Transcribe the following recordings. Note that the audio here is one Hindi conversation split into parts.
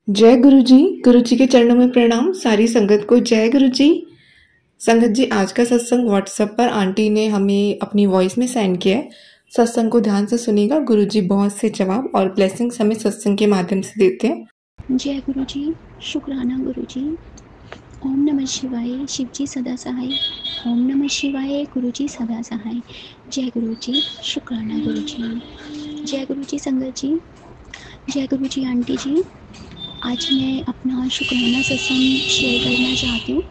जय गुरु जी के चरणों में प्रणाम। सारी संगत को जय गुरु जी। संगत जी, आज का सत्संग व्हाट्सएप पर आंटी ने हमें अपनी वॉइस में सेंड किया है। सत्संग को ध्यान से सुनिएगा। गुरु जी बहुत से जवाब और ब्लेसिंग्स हमें सत्संग के माध्यम से देते हैं। जय गुरु जी, शुक्राना गुरु जी। ओम नमः शिवाय, शिव जी सदा सहाय। ओम नमः शिवाय, गुरु जी सदा सहाय। जय गुरु जी, शुक्राना गुरु जी। जय गुरु जी संगत जी, जय गुरु जी आंटी जी। आज मैं अपना शुक्राना सत्संग शेयर करना चाहती हूँ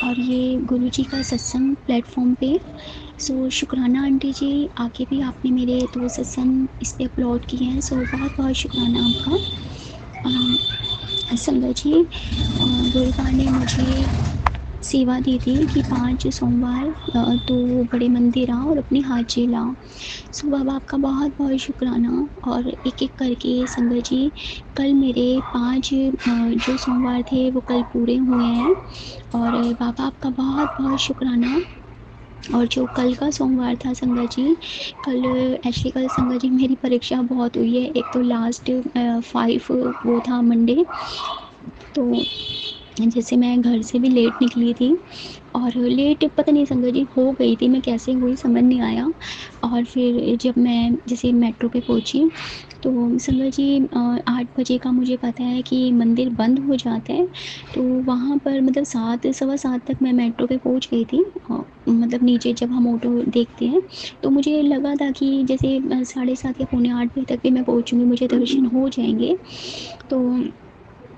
और ये गुरु जी का सत्संग प्लेटफॉर्म पे। सो शुक्राना आंटी जी, आगे भी आपने मेरे 2 सत्संग इस पे अपलोड किए हैं, सो बहुत बहुत शुक्राना आपका। संगत जी, गुरुपा ने मुझे सेवा दी थी कि 5 सोमवार 2 बड़े मंदिर आओ और अपने हाजी लाओ। सो बाबा आपका बहुत बहुत शुक्राना। और एक एक करके संगत जी, कल मेरे 5 जो सोमवार थे वो कल पूरे हुए हैं और बाबा आपका बहुत बहुत शुक्राना। और जो कल का सोमवार था संगत जी, कल संगत जी मेरी परीक्षा बहुत हुई है। एक तो लास्ट 5 वो था मंडे, तो जैसे मैं घर से भी लेट निकली थी और लेट पता नहीं संगत जी हो गई थी, मैं कैसे हुई समझ नहीं आया। और फिर जब मैं जैसे मेट्रो पे पहुंची तो संगत जी 8 बजे का मुझे पता है कि मंदिर बंद हो जाता है। तो वहाँ पर मतलब 7 सवा 7 तक मैं मेट्रो पे पहुंच गई थी। मतलब नीचे जब हम ऑटो देखते हैं तो मुझे लगा था कि जैसे 7:30 या पौने 8 बजे तक भी मैं पहुँचूँगी, मुझे दर्शन हो जाएंगे। तो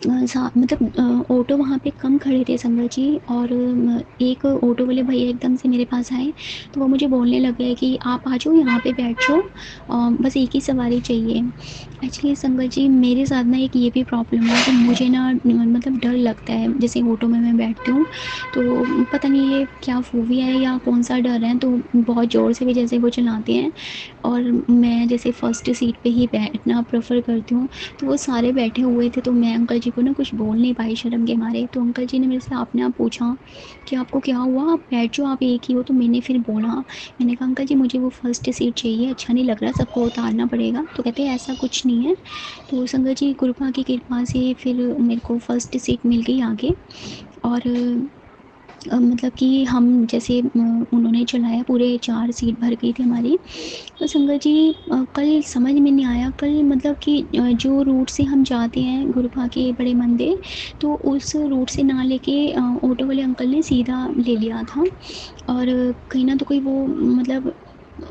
मतलब ऑटो वहाँ पे कम खड़े थे संगत जी। और एक ऑटो वाले भैया एकदम से मेरे पास आए तो वो मुझे बोलने लगे कि आप आ जाओ यहाँ पे बैठ जाओ, बस एक ही सवारी चाहिए। एक्चुअली संगत जी मेरे साथ ना एक ये भी प्रॉब्लम है कि मुझे ना मतलब डर लगता है जैसे ऑटो में मैं बैठती हूँ। तो पता नहीं ये क्या फोबिया है या कौन सा डर है, तो बहुत ज़ोर से भी जैसे वो चलाते हैं और मैं जैसे फर्स्ट सीट पे ही बैठना प्रेफर करती हूँ। तो वो सारे बैठे हुए थे तो मैं अंकल जी को ना कुछ बोल नहीं पाई शर्म के मारे। तो अंकल जी ने मेरे से अपने आप पूछा कि आपको क्या हुआ, आप बैठ जाओ, आप एक ही हो। तो मैंने फिर बोला, मैंने कहा अंकल जी मुझे वो फर्स्ट सीट चाहिए, अच्छा नहीं लग रहा, सबको उतारना पड़ेगा। तो कहते हैं ऐसा कुछ नहीं है। तो संगत जी गुरुपा की कृपा से फिर मेरे को फर्स्ट सीट मिल गई आगे। और मतलब कि हम जैसे उन्होंने चलाया, पूरे 4 सीट भर गई थी हमारी। तो संगत जी कल समझ में नहीं आया, कल मतलब कि जो रूट से हम जाते हैं गुरुपा के बड़े मंदिर, तो उस रूट से ना लेके ऑटो वाले अंकल ने सीधा ले लिया था। और कहीं ना तो कोई वो मतलब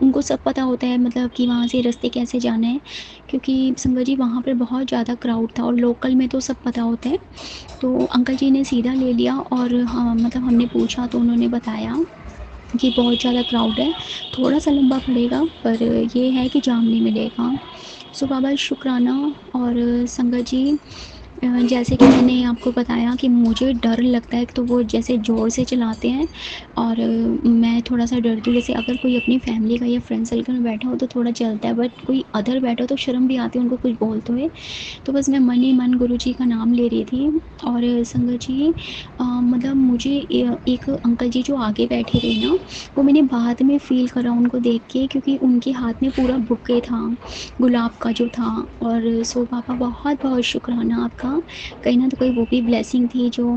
उनको सब पता होता है मतलब कि वहाँ से रास्ते कैसे जाना है, क्योंकि संगत जी वहाँ पर बहुत ज़्यादा क्राउड था और लोकल में तो सब पता होता है। तो अंकल जी ने सीधा ले लिया और हाँ मतलब हमने पूछा तो उन्होंने बताया कि बहुत ज़्यादा क्राउड है, थोड़ा सा लंबा पड़ेगा पर ये है कि जाम नहीं मिलेगा। सो बाबा शुक्राना। और संगत जी जैसे कि मैंने आपको बताया कि मुझे डर लगता है, तो वो जैसे ज़ोर से चलाते हैं और मैं थोड़ा सा डरती हूँ। जैसे अगर कोई अपनी फैमिली का या फ्रेंड सर्कल में बैठा हो तो थोड़ा चलता है, बट कोई अदर बैठा हो तो शर्म भी आती है उनको कुछ बोलते हुए। तो बस मैं मन ही मन गुरु जी का नाम ले रही थी। और संगत जी मतलब मुझे एक अंकल जी जो आगे बैठे थे ना, वो मैंने बाद में फ़ील करा उनको देख के, क्योंकि उनके हाथ में पूरा बुके था गुलाब का जो था। और सो पापा बहुत बहुत शुक्राना आपका, कहीं ना तो कोई वो भी ब्लेसिंग थी जो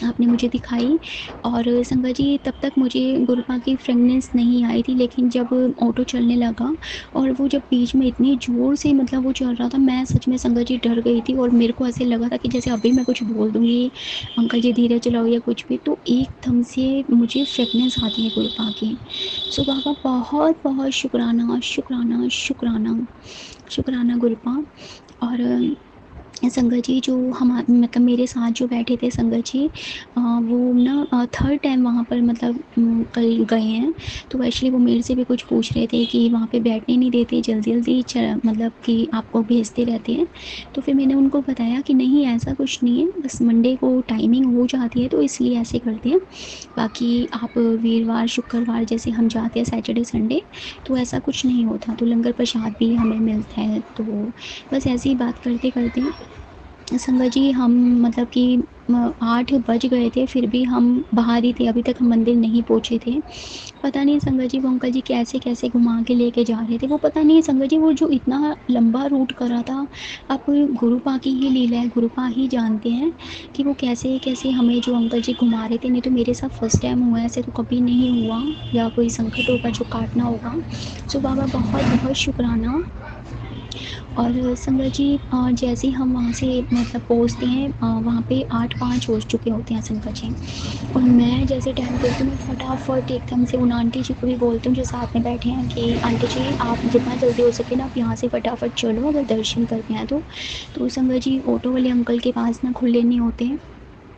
आपने मुझे दिखाई। और संगत जी तब तक मुझे गुरुपा की फ्रेगनेंस नहीं आई थी, लेकिन जब ऑटो चलने लगा और वो जब बीच में इतनी ज़ोर से मतलब वो चल रहा था, मैं सच में संगत जी डर गई थी और मेरे को ऐसे लगा था कि जैसे अभी मैं कुछ बोल दूँगी, अंकल जी धीरे चलाओ या कुछ भी, तो एकदम से मुझे फ्रेगनेंस आती है गुरुपा की। सो बाबा बहुत बहुत शुक्राना शुक्राना शुक्राना शुक्राना गुरुपा। और संगत जी जो मतलब मेरे साथ जो बैठे थे संगत जी, वो ना थर्ड टाइम वहाँ पर मतलब कल गए हैं। तो एक्चुअली वो मेरे से भी कुछ पूछ रहे थे कि वहाँ पे बैठने नहीं देते, जल्दी जल्दी मतलब कि आपको भेजते रहते हैं। तो फिर मैंने उनको बताया कि नहीं ऐसा कुछ नहीं है, बस मंडे को टाइमिंग हो जाती है तो इसलिए ऐसे करते हैं। बाकी आप वीरवार शुक्रवार जैसे हम जाते हैं सैटरडे संडे तो ऐसा कुछ नहीं होता, तो लंगर प्रसाद भी हमें मिलता है। तो बस ऐसी ही बात करते करते संगत जी हम मतलब कि 8 बज गए थे, फिर भी हम बाहर ही थे, अभी तक हम मंदिर नहीं पहुँचे थे। पता नहीं संगत जी वो अंकल जी कैसे-कैसे घुमा के लेके जा रहे थे। वो पता नहीं संगत जी वो जो इतना लंबा रूट करा था, अब गुरुपा की ही लीला है, गुरुपा ही जानते हैं कि वो कैसे-कैसे हमें जो अंकल जी घुमा रहे थे। नहीं तो मेरे साथ फर्स्ट टाइम हुआ है, ऐसे तो कभी नहीं हुआ, या कोई संकट होगा जो काटना होगा। सो बाबा बहुत-बहुत शुक्राना। और संगत जी जैसे ही हम वहाँ से मतलब पहुँचते हैं, वहाँ पे 8:05 हो चुके होते हैं संगत जी। और मैं जैसे टाइम देखती हूँ, मैं फटाफट एकदम से उन आंटी जी को भी बोलती हूँ जो साथ में बैठे हैं कि आंटी जी आप जितना जल्दी हो सके ना आप यहाँ से फटाफट चलो, अगर दर्शन करके आए तो संगत जी ऑटो वाले अंकल के पास ना खुले नहीं होते,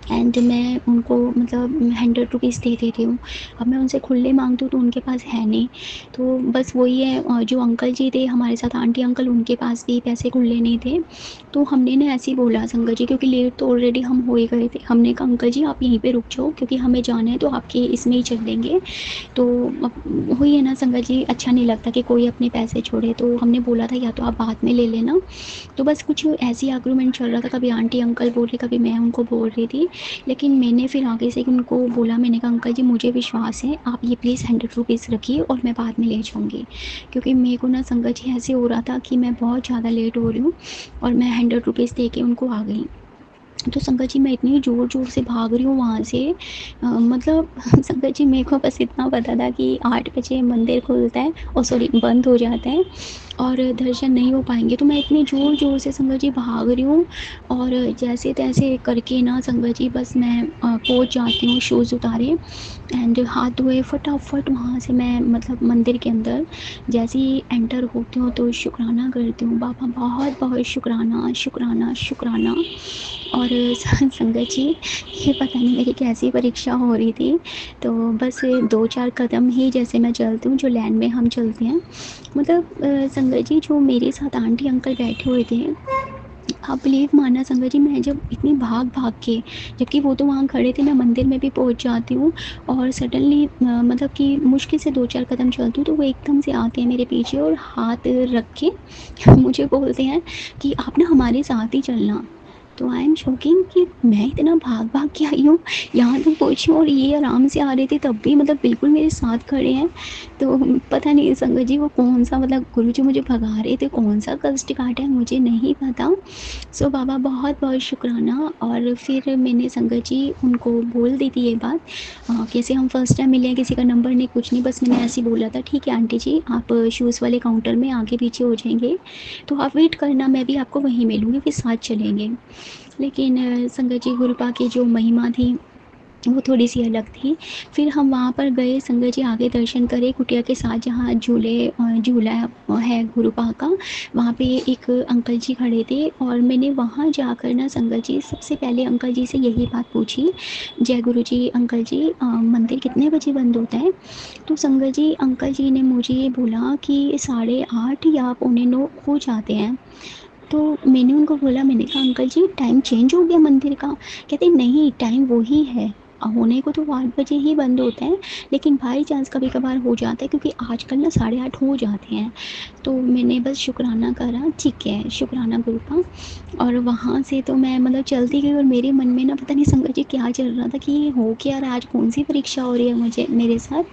एंड मैं उनको मतलब 100 रुपीज़ दे देती हूँ। अब मैं उनसे खुले मांगती हूँ तो उनके पास है नहीं, तो बस वही है, जो अंकल जी थे हमारे साथ, आंटी अंकल, उनके पास भी पैसे खुले नहीं थे। तो हमने ना ऐसे ही बोला संगत जी, क्योंकि लेट तो ऑलरेडी हम हो ही गए थे। हमने कहा अंकल जी आप यहीं पे रुक जाओ, क्योंकि हमें जाना है तो आपके इसमें ही चल देंगे। तो अब वही है ना संगत जी, अच्छा नहीं लगता कि कोई अपने पैसे छोड़े, तो हमने बोला था या तो आप बाद में ले लेना। तो बस कुछ ऐसी आर्गूमेंट चल रहा था, कभी आंटी अंकल बोल रहे, कभी मैं उनको बोल रही थी। लेकिन मैंने फिर आगे से उनको बोला, मैंने कहा अंकल जी मुझे विश्वास है, आप ये प्लीज़ 100 रुपीज़ रखिए और मैं बाद में ले जाऊँगी। क्योंकि मेरे को ना संगत जी ऐसे हो रहा था कि मैं बहुत ज़्यादा लेट हो रही हूँ, और मैं 100 रुपीज़ दे के उनको आ गई। तो संगत जी मैं इतनी ज़ोर-ज़ोर से भाग रही हूँ वहाँ से, मतलब संगत जी मेरे को बस इतना पता था कि 8 बजे मंदिर खुलता है, सॉरी बंद हो जाता है, और दर्शन नहीं हो पाएँगे। तो मैं इतनी ज़ोर-ज़ोर से संगत जी भाग रही हूँ, और जैसे-तैसे करके ना संगत जी बस मैं पहुँच जाती हूँ, शूज़ उतारे एंड हाथ धोए, फटाफट वहाँ से मैं मतलब मंदिर के अंदर जैसे ही एंटर होती हूँ तो शुक्राना करती हूँ, बाबा बहुत-बहुत शुक्राना, शुक्राना, शुक्राना। और संगत जी ये पता नहीं मेरी कैसी परीक्षा हो रही थी, तो बस 2-4 कदम ही जैसे मैं चलती हूँ, जो लाइन में हम चलते हैं, मतलब संगत जी जो मेरे साथ आंटी अंकल बैठे हुए थे, आप बिलीव मानना संगत जी, मैं जब इतनी भाग-भाग के, जबकि वो तो वहाँ खड़े थे, मैं मंदिर में भी पहुँच जाती हूँ, और सडनली मतलब कि मुश्किल से 2-4 कदम चलती हूँ तो वो एकदम से आते हैं मेरे पीछे और हाथ रख के मुझे बोलते हैं कि आप ना हमारे साथ ही चलना। तो आई एम शॉकिंग कि मैं इतना भाग-भाग के आई हूँ, यहाँ तक पहुँची हूँ और ये आराम से आ रहे थे, तब भी मतलब बिल्कुल मेरे साथ खड़े हैं। तो पता नहीं संगत जी वो कौन-सा, मतलब गुरुजी मुझे भगा रहे थे, कौन-सा कष्ट काटा है मुझे नहीं पता। सो बाबा बहुत-बहुत शुक्राना। और फिर मैंने संगत जी उनको बोल दी थी ये बात, कैसे हम फर्स्ट टाइम मिले हैं, किसी का नंबर नहीं कुछ नहीं, बस मैंने ऐसे ही बोला था, ठीक है आंटी जी आप शूज़ वाले काउंटर में आगे पीछे हो जाएँगे, तो आप वेट करना, मैं भी आपको वहीं मिलूँगी, फिर साथ चलेंगे। लेकिन संगत जी गुरुपा की जो महिमा थी वो थोड़ी-सी अलग थी। फिर हम वहाँ पर गए, संगत जी आगे दर्शन करे, कुटिया के साथ जहाँ झूला है गुरुपा का, वहाँ पे एक अंकल जी खड़े थे, और मैंने वहाँ जाकर ना संगत जी सबसे पहले अंकल जी से यही बात पूछी, जय गुरु जी अंकल जी मंदिर कितने बजे बंद होता है? तो संगत जी अंकल जी ने मुझे बोला कि 8:30 या 8:45 हो जाते हैं। तो मैंने उनको बोला, मैंने कहा अंकल जी टाइम चेंज हो गया मंदिर का? कहते नहीं टाइम वही है, होने को तो 8 बजे ही बंद होता है, लेकिन बाई चांस कभी कभार हो जाता है, क्योंकि आजकल ना 8:30 हो जाते हैं। तो मैंने बस शुक्राना करा, ठीक है शुक्राना गुरु का। और वहाँ से तो मैं मतलब चलती गई, और मेरे मन में ना पता नहीं संगत जी क्या चल रहा था कि ये हो क्या रहा है, आज कौन सी परीक्षा हो रही है मुझे मेरे साथ।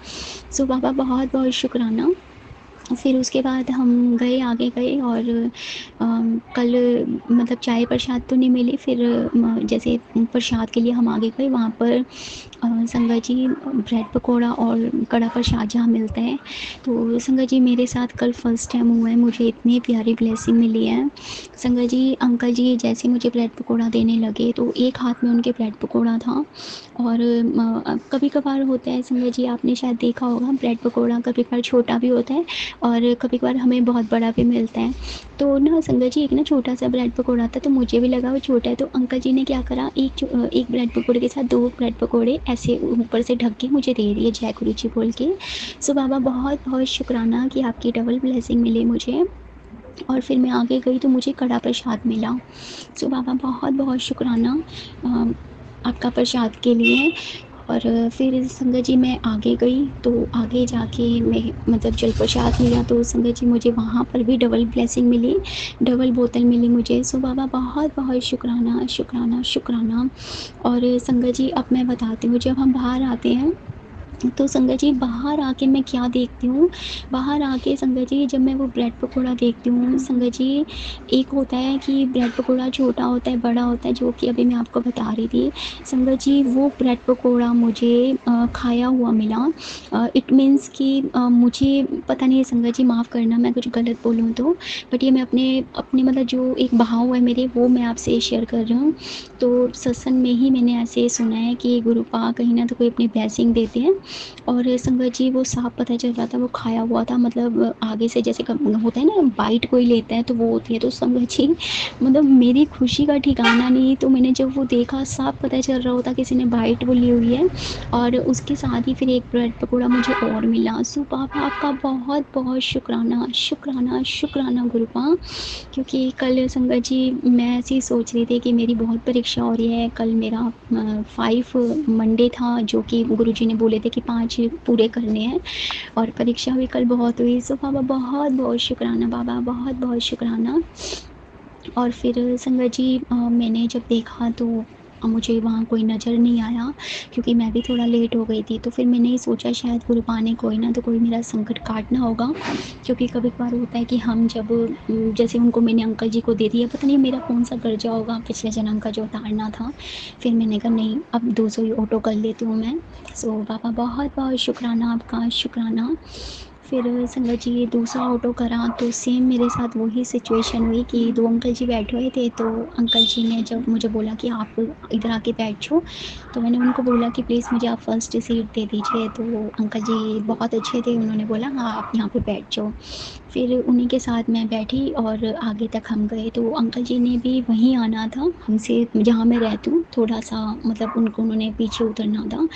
सो बाबा बहुत बहुत शुक्राना। फिर उसके बाद हम गए, आगे गए, और कल मतलब चाय प्रसाद तो नहीं मिली, फिर जैसे प्रसाद के लिए हम आगे गए, वहाँ पर संगत जी ब्रेड पकौड़ा और कड़ा प्रसाद जहाँ मिलता है, तो संगत जी मेरे साथ कल फर्स्ट टाइम हुआ है, मुझे इतनी प्यारी ब्लेसिंग मिली है। संगत जी अंकल जी जैसे मुझे ब्रेड पकौड़ा देने लगे, तो एक हाथ में उनके ब्रेड पकौड़ा था, और कभी कभार होता है संगत जी, आपने शायद देखा होगा, ब्रेड पकौड़ा कभी कभार छोटा भी होता है और कभी कभार हमें बहुत बड़ा भी मिलता है। तो ना संगत जी एक ना छोटा सा ब्रेड पकौड़ा था, तो मुझे भी लगा वो छोटा है, तो अंकल जी ने क्या करा, एक ब्रेड पकौड़े के साथ 2 ब्रेड पकौड़े ऐसे ऊपर से ढक के मुझे दे दिए, जय गुरु जी बोल के। सो बाबा बहुत बहुत शुक्राना कि आपकी डबल ब्लेसिंग मिली मुझे। और फिर मैं आगे गई तो मुझे कड़ा प्रसाद मिला। सो बाबा बहुत बहुत शुक्राना आपका प्रसाद के लिए। और फिर संगत जी मैं आगे गई, तो आगे जाके मैं मतलब जल प्रसाद मिला, तो संगत जी मुझे वहाँ पर भी डबल ब्लेसिंग मिली, डबल बोतल मिली मुझे। सो बाबा बहुत बहुत शुक्राना, शुक्राना, शुक्राना। और संगत जी अब मैं बताती हूँ, जब हम बाहर आते हैं तो संगत जी बाहर आके मैं क्या देखती हूँ, बाहर आके संगत जी जब मैं वो ब्रेड पकौड़ा देखती हूँ संगत जी, एक होता है कि ब्रेड पकौड़ा छोटा होता है, बड़ा होता है, जो कि अभी मैं आपको बता रही थी संगत जी। वो ब्रेड पकौड़ा मुझे खाया हुआ मिला। इट मीन्स कि मुझे पता नहीं है संगत जी, माफ़ करना मैं कुछ गलत बोलूँ तो, बट ये मैं अपने अपने मतलब जो एक बहाव है मेरे, वो मैं आपसे शेयर कर रही हूँ। तो सत्संग में ही मैंने ऐसे सुना है कि गुरुपा कहीं ना तो कोई अपनी ब्लेसिंग देते हैं, और संगत जी वो साफ पता चल रहा था वो खाया हुआ था, मतलब आगे से जैसे होता है ना, बाइट कोई लेता है तो वो होती है। तो संगत जी मतलब मेरी खुशी का ठिकाना नहीं, तो मैंने जब वो देखा साफ पता चल रहा होता किसी ने बाइट वो ली हुई है, और उसके साथ ही फिर एक ब्रेड पकौड़ा मुझे और मिला। सो पापा आपका बहुत बहुत शुक्राना, शुक्राना, शुक्राना गुरुपा। क्योंकि कल संगत जी मैं ऐसे ही सोच रही थी कि मेरी बहुत परीक्षा हो रही है, कल मेरा 5 मंडे था, जो कि गुरुजी ने बोले थे कि 5 पूरे करने हैं, और परीक्षा भी कल बहुत हुई। सो बाबा बहुत बहुत शुक्राना, बाबा बहुत बहुत शुक्राना। और फिर संगत जी मैंने जब देखा तो मुझे वहाँ कोई नज़र नहीं आया, क्योंकि मैं भी थोड़ा लेट हो गई थी। तो फिर मैंने ही सोचा शायद गुरुपा ने कोई ना तो कोई मेरा संकट काटना होगा, क्योंकि कभी कभार होता है कि हम जब जैसे उनको मैंने अंकल जी को दे दिया, पता नहीं मेरा कौन सा कर्जा होगा पिछले जन्म का जो उतारना था। फिर मैंने कहा नहीं, अब 200 ही ऑटो कर लेती हूँ मैं। सो बाबा बहुत बहुत शुक्राना आपका, शुक्राना। फिर संगत जी ये दूसरा ऑटो करा तो सेम मेरे साथ वही सिचुएशन हुई कि 2 अंकल जी बैठे हुए थे। तो अंकल जी ने जब मुझे बोला कि आप इधर आके बैठ जाओ, तो मैंने उनको बोला कि प्लीज़ मुझे आप फर्स्ट सीट दे दीजिए। तो अंकल जी बहुत अच्छे थे, उन्होंने बोला हाँ आप यहाँ पे बैठ जाओ। फिर उन्हीं के साथ मैं बैठी और आगे तक हम गए। तो अंकल जी ने भी वहीं आना था हमसे, जहाँ मैं रहती हूँ थोड़ा सा, मतलब उन्होंने पीछे उतरना था।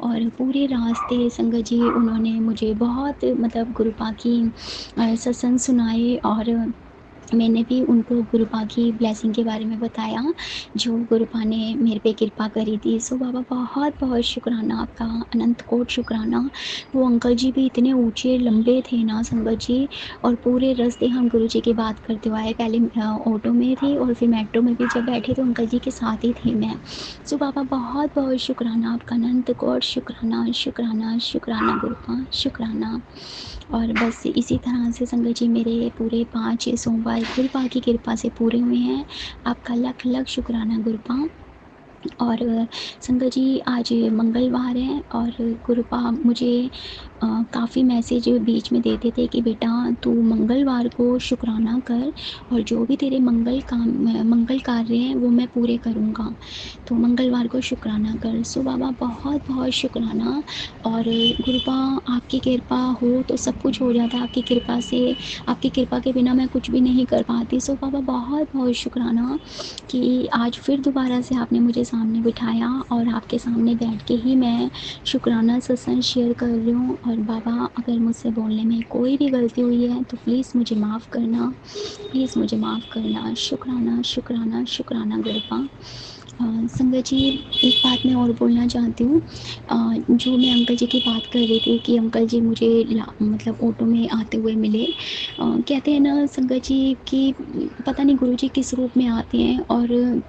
और पूरे रास्ते संगत जी उन्होंने मुझे बहुत मतलब गुरुपा की सत्संग सुनाए, और मैंने भी उनको गुरुपा की ब्लेसिंग के बारे में बताया, जो गुरुपा ने मेरे पे कृपा करी थी। सो बाबा बहुत बहुत शुक्राना आपका, अनंत कोट शुक्राना। वो अंकल जी भी इतने ऊंचे लंबे थे ना संगत जी, और पूरे रास्ते हम गुरु जी की बात करते हुए आए। पहले ऑटो में थी और फिर मेट्रो में भी जब बैठे तो अंकल जी के साथ ही थी मैं। सो बाबा बहुत बहुत शुक्राना आपका, अनंत कोट शुक्राना, शुक्राना, शुक्राना गुरुपा, शुक्राना। और बस इसी तरह से संगत जी मेरे पूरे 5 सोमवार गुरुपा की कृपा से पूरे हुए हैं। आपका लख लख शुक्राना गुरुपा। और संगत जी आज मंगलवार है, और गुरुपा मुझे काफ़ी मैसेज बीच में देते थे कि बेटा तू मंगलवार को शुक्राना कर, और जो भी तेरे मंगल कार्य हैं वो मैं पूरे करूँगा, तो मंगलवार को शुक्राना कर। सो बाबा बहुत बहुत शुक्राना। और गुरुपा आपकी कृपा हो तो सब कुछ हो जाता है, आपकी कृपा से, आपकी कृपा के बिना मैं कुछ भी नहीं कर पाती। सो बाबा बहुत बहुत शुक्राना कि आज फिर दोबारा से आपने मुझे सामने बिठाया, और आपके सामने बैठ के ही मैं शुक्राना सत्संग शेयर कर रही हूँ। और बाबा अगर मुझसे बोलने में कोई भी गलती हुई है तो प्लीज़ मुझे माफ़ करना, प्लीज़ मुझे माफ़ करना। शुक्राना, शुक्राना, शुक्राना गुरुपा। संगत जी एक बात मैं और बोलना चाहती हूँ। जो मैं अंकल जी की बात कर रही थी कि अंकल जी मुझे मतलब ऑटो में आते हुए मिले। कहते हैं ना संगत जी कि पता नहीं गुरु जी किस रूप में आते हैं, और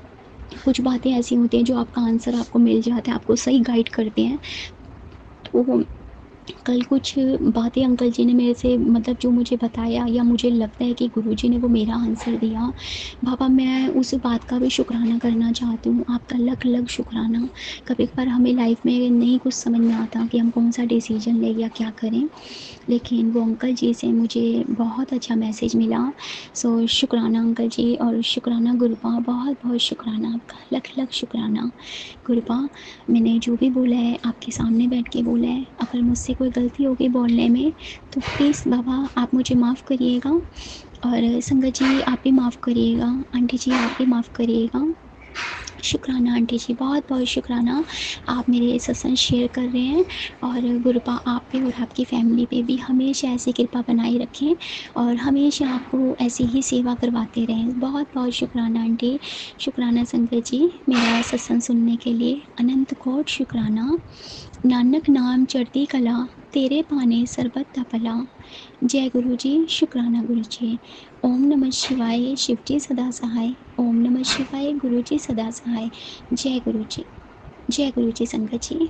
कुछ बातें ऐसी होती हैं जो आपका आंसर आपको मिल जाता है, आपको सही गाइड करते हैं। तो कल कुछ बातें अंकल जी ने मेरे से मतलब जो मुझे बताया, या मुझे लगता है कि गुरुजी ने वो मेरा आंसर दिया। बाबा मैं उस बात का भी शुक्राना करना चाहती हूँ, आपका लख लख शुक्राना। कभी कभार हमें लाइफ में नहीं कुछ समझ में आता कि हम कौन सा डिसीजन लें या क्या करें, लेकिन वो अंकल जी से मुझे बहुत अच्छा मैसेज मिला। सो शुक्राना अंकल जी, और शुक्राना गुरुपा, बहुत बहुत शुक्राना आपका, लख लख शुक्राना गुरुपा। मैंने जो भी बोला है आपके सामने बैठ के बोला है, अगर मुझसे कोई गलती होगी बोलने में तो प्लीज़ बाबा आप मुझे माफ़ करिएगा, और संगत जी आप भी माफ़ करिएगा, आंटी जी आप भी माफ़ करिएगा। शुक्राना आंटी जी, बहुत बहुत शुक्राना। आप मेरे सत्संग शेयर कर रहे हैं और गुरुपा आप पे और आपकी फैमिली पे भी हमेशा ऐसी कृपा बनाए रखें और हमेशा आपको ऐसी ही सेवा करवाते रहें। बहुत बहुत शुक्राना आंटी, शुक्राना संगत जी मेरा सत्संग सुनने के लिए। अनंत कोट शुक्राना। नानक नाम चढ़ती कला, तेरे पाने सरबत भला। जय गुरु जी, शुक्राना गुरु जी। ओम नमः शिवाय, शिव जी सदा सहाय। ओम नमः शिवाय, गुरु जी सदा सहाय। जय गुरु जी, जय गुरु जी संगत जी।